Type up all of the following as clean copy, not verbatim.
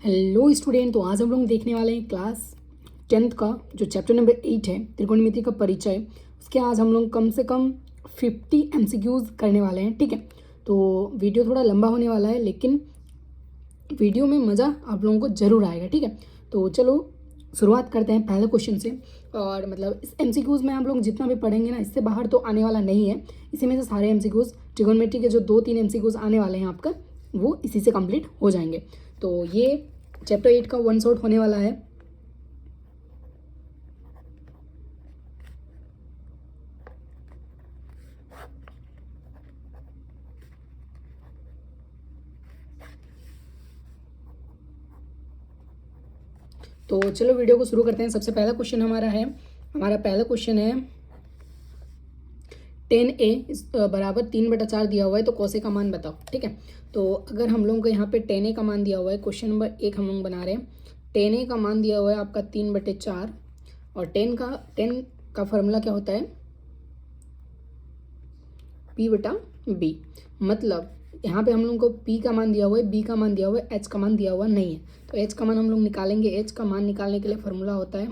Hello student, तो आज हम लोग देखने वाले हैं क्लास 10th का जो चैप्टर नंबर 8 है त्रिकोणमिति का परिचय। उसके आज हम लोग कम से कम 50 MCQs करने वाले हैं। ठीक है, तो वीडियो थोड़ा लंबा होने वाला है, लेकिन वीडियो में मज़ा आप लोगों को ज़रूर आएगा। ठीक है, तो चलो शुरुआत करते हैं पहले क्वेश्चन से। और मतलब इस MCQs में आप लोग जितना भी पढ़ेंगे ना, इससे बाहर तो आने वाला नहीं है। इसी में से सारे MCQs ट्रिगोनोमेट्री के जो 2-3 MCQs आने वाले हैं आपका, वो इसी से कंप्लीट हो जाएंगे। तो ये चैप्टर 8 का वन शॉट होने वाला है। तो चलो वीडियो को शुरू करते हैं। सबसे पहला क्वेश्चन हमारा पहला क्वेश्चन है 10a बराबर 3/4 दिया हुआ है, तो कौसे का मान बताओ। ठीक है, तो अगर हम लोगों को यहाँ पे 10a का मान दिया हुआ है, क्वेश्चन नंबर 1 हम लोग बना रहे हैं। 10a का मान दिया हुआ है आपका 3/4, और 10 का फॉर्मूला क्या होता है, p/b। मतलब यहाँ पे हम लोगों को p का मान दिया हुआ है, b का मान दिया हुआ है, h का मान दिया हुआ नहीं है। तो h का मान हम लोग निकालेंगे। h का मान निकालने के लिए फॉर्मूला होता है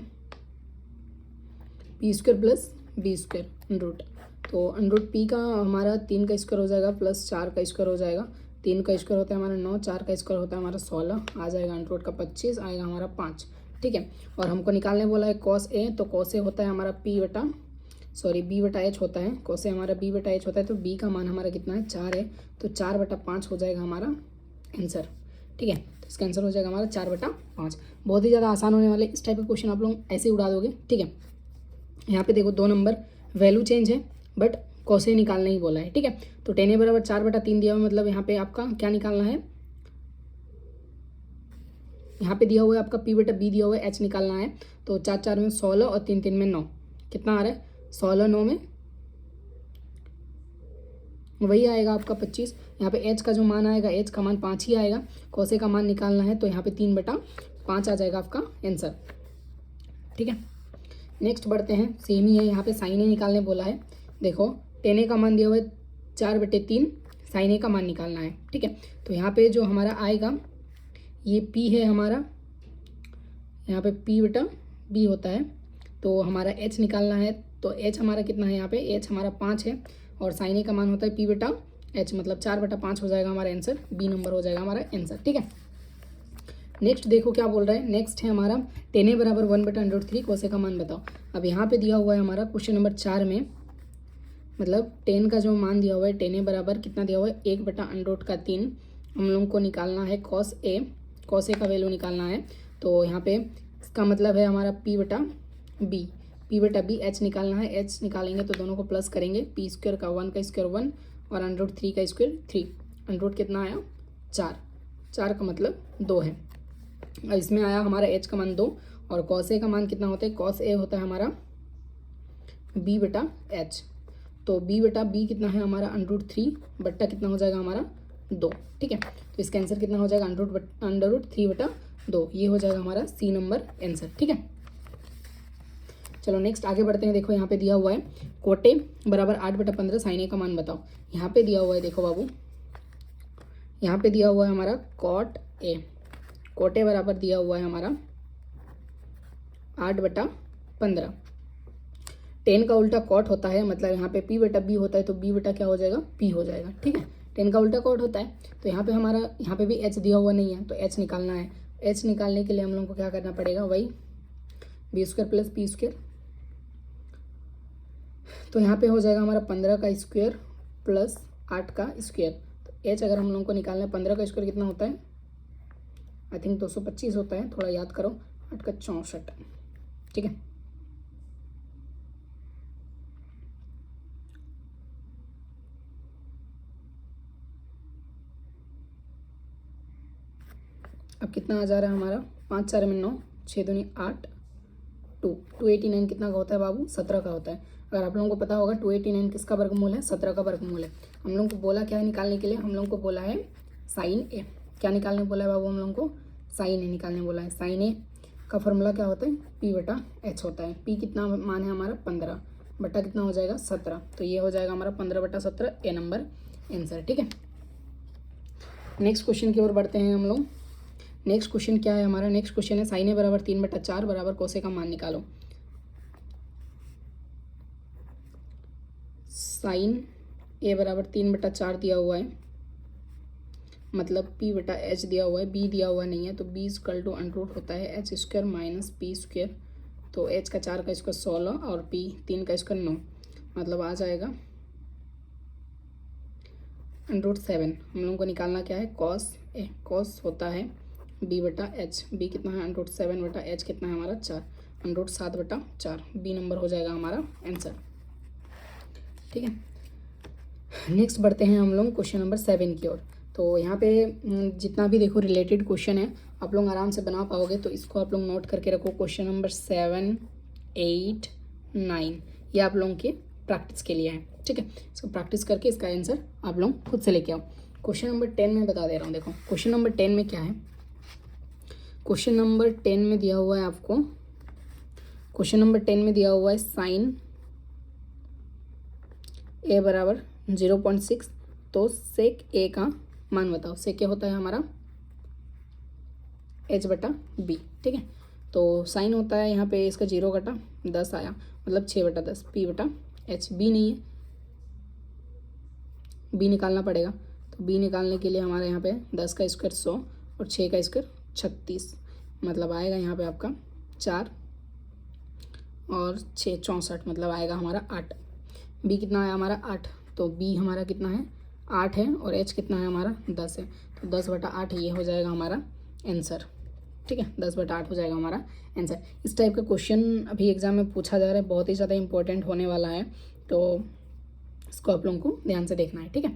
p² प्लस b² रूट। तो अंडरूट p का हमारा 3 का स्क्वायर हो जाएगा प्लस 4 का स्क्वायर हो जाएगा। 3 का स्क्वायर होता है हमारा 9, 4 का स्क्वायर होता है हमारा 16, आ जाएगा अंडरूट का 25, आएगा हमारा 5। ठीक है, और हमको निकालने बोला है cos a, तो cos a होता है हमारा b/h होता है। cos a हमारा b/h होता है, तो b का मान हमारा कितना है, 4 है। तो 4/5 हो जाएगा हमारा आंसर। ठीक है, तो इसका आंसर हो जाएगा हमारा 4/5। बहुत ही ज़्यादा आसान होने वाले इस टाइप के क्वेश्चन आप लोग ऐसे ही उड़ा दोगे। ठीक है, यहाँ पे देखो 2 नंबर वैल्यू चेंज है, बट कौसे निकालना ही बोला है। ठीक है, तो 10a बराबर 4/3 दिया हुआ, मतलब यहाँ पे आपका क्या निकालना है, यहाँ पे दिया हुआ है आपका p/b दिया हुआ है, h निकालना है। तो 4 4 में 16 और 3 3 में 9, कितना आ रहा है, 16 9 में वही आएगा आपका 25। यहाँ पे h का जो मान आएगा, h का मान 5 ही आएगा। कौसे का मान निकालना है, तो यहाँ पे 3/5 आ जाएगा आपका आंसर। ठीक है, नेक्स्ट बढ़ते हैं। सेम ही है, यहाँ पे साइन ए निकालने बोला है। देखो 10a का मान दिया हुआ है 4/3, साइन ए का मान निकालना है। ठीक है, तो यहाँ पे जो हमारा आएगा, ये p है हमारा, यहाँ पे p/b होता है। तो हमारा h निकालना है, तो h हमारा कितना है, यहाँ पे h हमारा 5 है, और साइन ए का मान होता है p/h, मतलब 4/5 हो जाएगा हमारा आंसर। b नंबर हो जाएगा हमारा आंसर। ठीक है, नेक्स्ट देखो क्या बोल रहा है। नेक्स्ट है हमारा 10a बराबर 1/√3, कौसे का मान बताओ। अब यहाँ पे दिया हुआ है हमारा क्वेश्चन नंबर 4 में, मतलब 10 का जो मान दिया हुआ है, 10a बराबर कितना दिया हुआ है, 1/√3। हम लोग को निकालना है cos a का वैल्यू निकालना है। तो यहाँ पे इसका मतलब है हमारा p/b h निकालना है। h निकालेंगे तो दोनों को प्लस करेंगे, p² का 1 का स्क्वायर 1 और √3 का स्क्वायर 3। अंडरूट कितना आया, 4 का मतलब 2 है। और इसमें आया हमारा h का मान 2, और cos a का मान कितना होता है, cos a होता है हमारा b/h। तो b/b कितना है हमारा, √3 बट्टा कितना हो जाएगा हमारा 2। ठीक है, तो इसका आंसर कितना हो जाएगा, √3/2। ये हो जाएगा हमारा सी नंबर आंसर। ठीक है, चलो नेक्स्ट आगे बढ़ते हैं। देखो यहाँ पे दिया हुआ है कोट a बराबर 8/15, साइन a का मान बताओ। यहाँ पे दिया हुआ है, देखो बाबू, यहाँ पे दिया हुआ है हमारा कोट a बराबर दिया हुआ है हमारा 8/15। 10 का उल्टा कॉट होता है, मतलब यहाँ पे p/b होता है, तो b बटा क्या हो जाएगा, p हो जाएगा। ठीक है, 10 का उल्टा कॉट होता है। तो यहाँ पे हमारा, यहाँ पे भी h दिया हुआ नहीं है, तो h निकालना है। h निकालने के लिए हम लोग को क्या करना पड़ेगा, वही b² प्लस p²। तो यहाँ पे हो जाएगा हमारा 15 का स्क्वायर प्लस 8 का स्क्वायर। तो h अगर हम लोगों को निकालना है, 15 का स्क्वायर कितना होता है, आई थिंक 225 होता है, थोड़ा याद करो, 8 का 64। ठीक है, अब कितना आ जा रहा है हमारा, 5 4 में 9, 6 दूनी 8, 289 कितना का होता है बाबू, 17 का होता है। अगर आप लोगों को पता होगा 289 किसका वर्गमूल है, 17 का वर्गमूल है। हम लोगों को बोला क्या है निकालने के लिए, हम लोगों को बोला है साइन ए। क्या निकालने बोला है बाबू, हम लोगों को साइन ए निकालने बोला है। साइन ए का फॉर्मूला क्या होता है, p/h होता है। p कितना मान है हमारा, 15 बटा कितना हो जाएगा, 17। तो ये हो जाएगा हमारा 15/17 ए नंबर आंसर। ठीक है, नेक्स्ट क्वेश्चन की ओर बढ़ते हैं हम लोग। नेक्स्ट क्वेश्चन क्या है हमारा, नेक्स्ट क्वेश्चन है साइन ए बराबर 3/4 बराबर कोसे का मान निकालो। साइन ए बराबर 3/4 दिया हुआ है, मतलब p/h दिया हुआ है, b दिया हुआ नहीं है, तो b इक्वल टू अंडर होता है h square minus p square. तो h का 4 का स्क्वायर 16 और p 3 का स्क्वायर 9, मतलब आ जाएगा √7। हम लोगों को निकालना क्या है, कॉस ए। कॉस होता है b/h, b कितना है √7/h कितना है हमारा 4, √7/4, b नंबर हो जाएगा हमारा आंसर। ठीक है, नेक्स्ट बढ़ते हैं हम लोग क्वेश्चन नंबर 7 की ओर। तो यहाँ पे जितना भी देखो रिलेटेड क्वेश्चन है आप लोग आराम से बना पाओगे, तो इसको आप लोग नोट करके रखो। क्वेश्चन नंबर 7, 8, 9 ये आप लोगों के प्रैक्टिस के लिए है। ठीक है, इसको प्रैक्टिस करके इसका आंसर आप लोग खुद से लेके आओ। क्वेश्चन नंबर 10 में बता दे रहा हूँ। देखो क्वेश्चन नंबर 10 में क्या है, क्वेश्चन नंबर 10 में दिया हुआ है आपको, क्वेश्चन नंबर 10 में दिया हुआ है साइन ए बराबर 0.6, तो सेक ए का मान बताओ। सेक क्या होता है हमारा h/b। ठीक है, तो साइन होता है यहाँ पे इसका 0 कटा 10 आया, मतलब 6/10 p/h। b नहीं है, b निकालना पड़ेगा, तो b निकालने के लिए हमारे यहाँ पे 10 का स्क्वायर 100 और 6 का स्क्वायर 36, मतलब आएगा यहाँ पे आपका 4 और 6 64, मतलब आएगा हमारा 8। b कितना है हमारा 8, तो b हमारा कितना है 8 है, और h कितना है हमारा 10 है, तो 10/8 ये हो जाएगा हमारा आंसर। ठीक है, 10/8 हो जाएगा हमारा आंसर। इस टाइप का क्वेश्चन अभी एग्जाम में पूछा जा रहा है, बहुत ही ज़्यादा इंपॉर्टेंट होने वाला है, तो इसको आप लोगों को ध्यान से देखना है। ठीक है,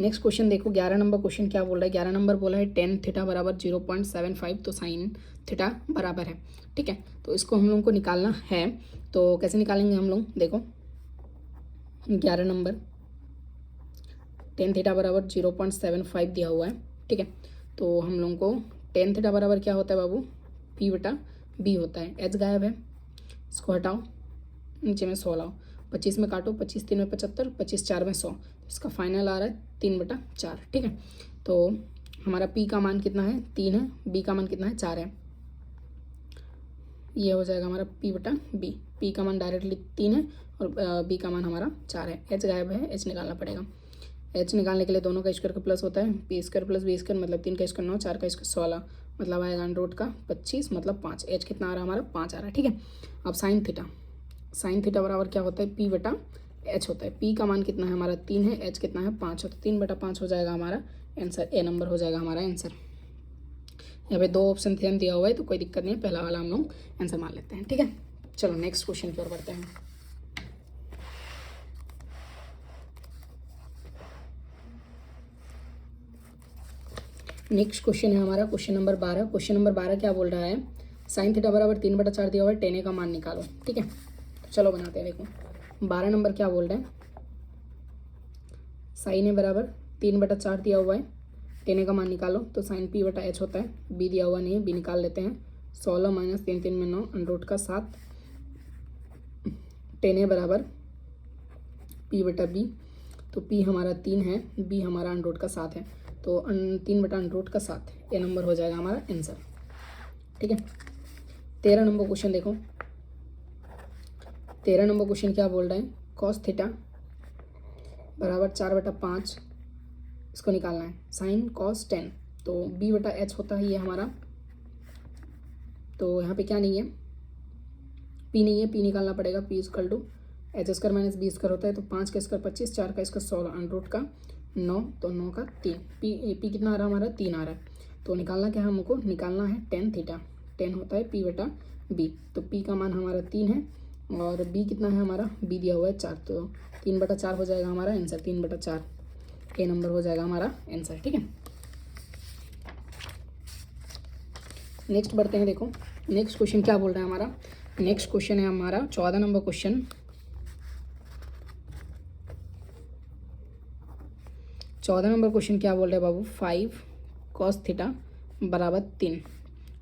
नेक्स्ट क्वेश्चन देखो 11 नंबर क्वेश्चन क्या बोल रहा है। 11 नंबर बोला है tan थीटा बराबर 0.75, तो साइन थीटा बराबर है। ठीक है, तो इसको हम लोगों को निकालना है, तो कैसे निकालेंगे हम लोग, देखो 11 नंबर tan थीटा बराबर 0.75 दिया हुआ है। ठीक है, तो हम लोगों को tan थीटा बराबर क्या होता है बाबू, p/b होता है। h गायब है, इसको हटाओ, नीचे में 100 लाओ, 25 में काटो, 25 3 में 75, 25 4 में 100, इसका फाइनल आ रहा है 3/4। ठीक है, तो हमारा p का मान कितना है 3 है, b का मान कितना है 4 है, ये हो जाएगा हमारा p/b। p का मान डायरेक्टली 3 है और b का मान हमारा 4 है। h गायब है, h निकालना पड़ेगा। h निकालने के लिए दोनों का स्क्वायर का प्लस होता है, p square plus b square, मतलब 3 का स्क्वायर 9, 4 का स्क्वायर 16, मतलब आएगा अंडर का 25, मतलब 5। h कितना आ रहा है हमारा 5 आ रहा है। ठीक है, अब साइन थीटा बराबर क्या होता है p/h होता है। p का मान कितना है हमारा 3 है, h कितना है 5 है, तो 3/5 हो जाएगा हमारा आंसर, ए नंबर हो जाएगा हमारा आंसर। यहाँ पे 2 ऑप्शन दिया हुआ है, तो कोई दिक्कत नहीं है, पहला वाला हम लोग आंसर मान लेते हैं। ठीक है, चलो नेक्स्ट क्वेश्चन की ओर बढ़ते हैं। नेक्स्ट क्वेश्चन है हमारा क्वेश्चन नंबर 12। क्वेश्चन नंबर 12 क्या बोल रहा है, साइन थीटा बराबर 3/4 दिया हुआ है, tan a का मान निकालो। ठीक है, तो चलो बनाते हैं। देखो 12 नंबर क्या बोल रहे हैं, साइन a बराबर 3/4 दिया हुआ है, tan a का मान निकालो, तो साइन p/h होता है। b दिया हुआ नहीं है, b निकाल लेते हैं, 16 माइनस 3 3 में 9, अंडर का 7, tan a बराबर p/b, तो p हमारा 3 है, b हमारा अंडर का 7 है, तो 3/√7 ये नंबर हो जाएगा हमारा आंसर। ठीक है, 13 नंबर क्वेश्चन देखो। 13 नंबर क्वेश्चन क्या बोल रहे हैं, कॉस थीटा बराबर 4/5, इसको निकालना है। साइन कॉस 10, तो b/h होता है ये हमारा, तो यहाँ पे क्या नहीं है, p नहीं है, p निकालना पड़ेगा। p equal to h square minus b square होता है, तो 5 का स्क्वायर 25, 4 का स्क्वायर 16, अंडर का 9, तो 9 का 3, p कितना आ रहा है हमारा 3 आ रहा है, तो निकालना क्या है हमको, निकालना है tan थीटा। tan होता है p/b, तो p का मान हमारा 3 है, और b कितना है हमारा, b दिया हुआ है 4, तो 3/4 हो जाएगा हमारा आंसर, 3/4 ए नंबर हो जाएगा हमारा आंसर। ठीक है, नेक्स्ट बढ़ते हैं। देखो नेक्स्ट क्वेश्चन क्या बोल रहा है हमारा, नेक्स्ट क्वेश्चन है हमारा 14 नंबर क्वेश्चन। 14 नंबर क्वेश्चन क्या बोल रहे हैं बाबू, 5 cos थीटा बराबर 3,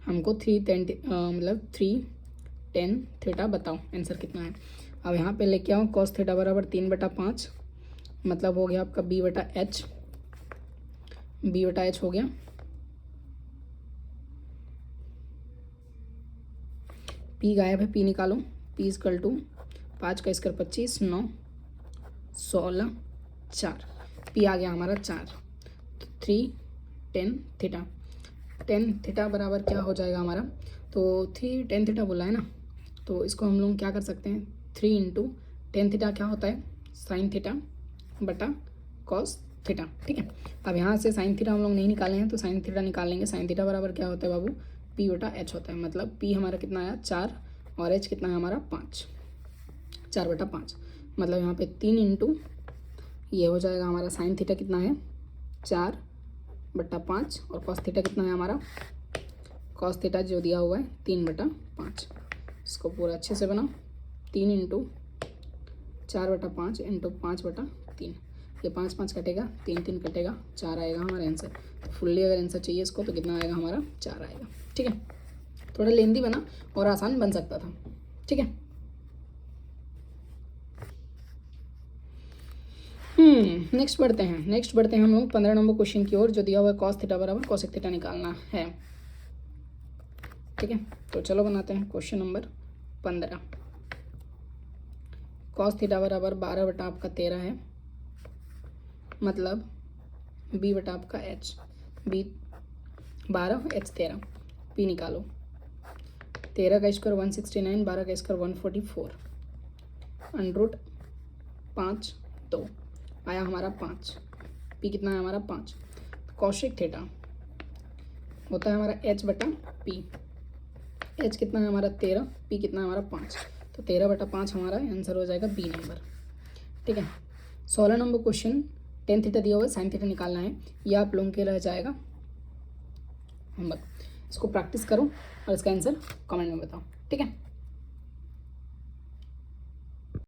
हमको 3 tan थीटा बताओ, आंसर कितना है। अब यहाँ पे लेके आओ, cos थीटा बराबर 3/5, मतलब हो गया आपका b/h हो गया, पी गायब है, पी निकालो। पी इजकल टू 5 का स्क्वायर 25, 9, 16, 4। पी आ गया हमारा 4। 3 10 थीटा। 10 थीटा बराबर क्या हो जाएगा हमारा, तो 3 10 थीटा बोला है ना, तो इसको हम लोग क्या कर सकते हैं, 3 इंटू 10 थीटा क्या होता है, साइन थीटा बटा कॉस थीटा। ठीक है, अब यहाँ से साइन थीटा हम लोग नहीं निकाले हैं तो साइन थीटा निकाल लेंगे। साइन थीटा बराबर क्या होता है बाबू, पी बटा एच होता है। मतलब पी हमारा कितना आया 4 और एच कितना है हमारा 5, 4 बटा 5। मतलब यहाँ पे 3 इंटू ये हो जाएगा हमारा साइन थीटा कितना है 4 बटा 5 और कॉस थीटा कितना है हमारा, कॉस थीटा जो दिया हुआ है 3 बटा 5। इसको पूरा अच्छे से बनाओ। 3 इंटू 4 बटा 5 इंटू 5 बटा 3। ये 5 5 कटेगा, 3 3 कटेगा, 4 आएगा हमारा आंसर। तो फुल्ली अगर आंसर चाहिए इसको तो कितना आएगा हमारा 4 आएगा। ठीक है, थोड़ा लेंदी बना और आसान बन सकता था। ठीक है, नेक्स्ट बढ़ते हैं हम लोग 15 नंबर क्वेश्चन की ओर, जो दिया हुआ है कॉस थीटा बराबर कोसेक थीटा निकालना है। ठीक है, तो चलो बनाते हैं क्वेश्चन नंबर 15। कॉस थीटा बराबर 12 बटा आपका 13 है, मतलब बी बटा आपका एच, बी 12 एच 13। पी निकालो। 13 का स्क्वायर 169, 12 का स्क्वायर 144, अंडरूट 5 2 आया हमारा 5। पी कितना है हमारा 5। कौशिक थीटा होता है हमारा एच बटा पी। एच कितना है हमारा 13, पी कितना है हमारा 5, तो 13 बटा 5 हमारा आंसर हो जाएगा बी नंबर। ठीक है, 16 नंबर क्वेश्चन 10 थीटा दिया हुआ है, साइन थीटा निकालना है। यह आप लोगों के रह जाएगा होमवर्क। इसको प्रैक्टिस करो और इसका आंसर कमेंट में बताओ। ठीक है।